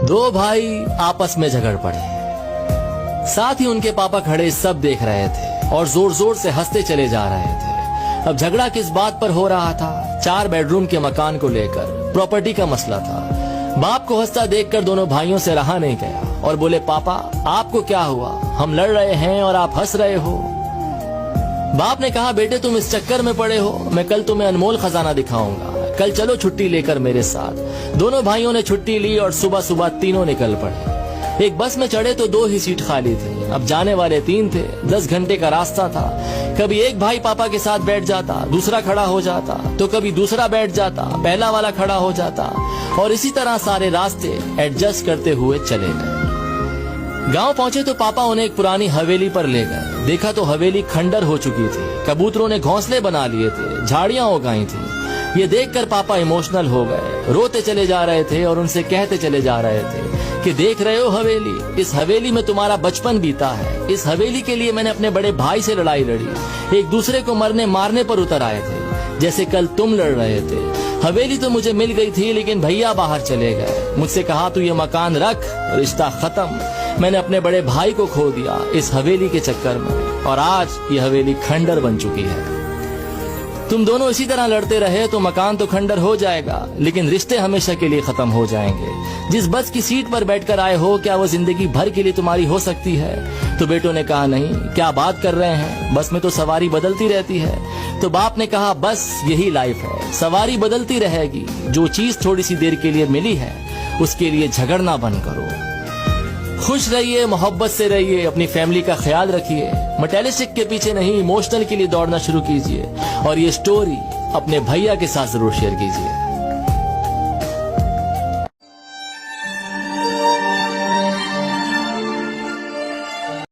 दो भाई आपस में झगड़ पड़े। साथ ही उनके पापा खड़े सब देख रहे थे और जोर जोर से हंसते चले जा रहे थे। अब झगड़ा किस बात पर हो रहा था? 4 बेडरूम के मकान को लेकर प्रॉपर्टी का मसला था। बाप को हंसता देखकर दोनों भाइयों से रहा नहीं गया और बोले, पापा आपको क्या हुआ? हम लड़ रहे हैं और आप हंस रहे हो। बाप ने कहा, बेटे तुम इस चक्कर में पड़े हो, मैं कल तुम्हें अनमोल खजाना दिखाऊंगा, कल चलो छुट्टी लेकर मेरे साथ। दोनों भाइयों ने छुट्टी ली और सुबह सुबह तीनों निकल पड़े। एक बस में चढ़े तो 2 ही सीट खाली थी। अब जाने वाले 3 थे, 10 घंटे का रास्ता था। कभी एक भाई पापा के साथ बैठ जाता, दूसरा खड़ा हो जाता, तो कभी दूसरा बैठ जाता, पहला वाला खड़ा हो जाता, और इसी तरह सारे रास्ते एडजस्ट करते हुए चले गए। गांव पहुंचे तो पापा उन्हें एक पुरानी हवेली पर ले गए। देखा तो हवेली खंडर हो चुकी थी, कबूतरों ने घोंसले बना लिए थे, झाड़ियां उगाई थी। ये देखकर पापा इमोशनल हो गए, रोते चले जा रहे थे और उनसे कहते चले जा रहे थे कि देख रहे हो हवेली, इस हवेली में तुम्हारा बचपन बीता है। इस हवेली के लिए मैंने अपने बड़े भाई से लड़ाई लड़ी, एक दूसरे को मरने मारने पर उतर आए थे, जैसे कल तुम लड़ रहे थे। हवेली तो मुझे मिल गई थी, लेकिन भैया बाहर चले गए। मुझसे कहा तू ये मकान रख, रिश्ता खत्म। मैंने अपने बड़े भाई को खो दिया इस हवेली के चक्कर में, और आज ये हवेली खंडर बन चुकी है। तुम दोनों इसी तरह लड़ते रहे तो मकान तो खंडर हो जाएगा, लेकिन रिश्ते हमेशा के लिए खत्म हो जाएंगे। जिस बस की सीट पर बैठकर आए हो, क्या वो जिंदगी भर के लिए तुम्हारी हो सकती है? तो बेटों ने कहा, नहीं, क्या बात कर रहे हैं, बस में तो सवारी बदलती रहती है। तो बाप ने कहा, बस यही लाइफ है, सवारी बदलती रहेगी। जो चीज थोड़ी सी देर के लिए मिली है, उसके लिए झगड़ना बंद करो। खुश रहिए, मोहब्बत से रहिए, अपनी फैमिली का ख्याल रखिए। मटेरियलिस्टिक के पीछे नहीं, इमोशनल के लिए दौड़ना शुरू कीजिए। और ये स्टोरी अपने भैया के साथ जरूर शेयर कीजिए।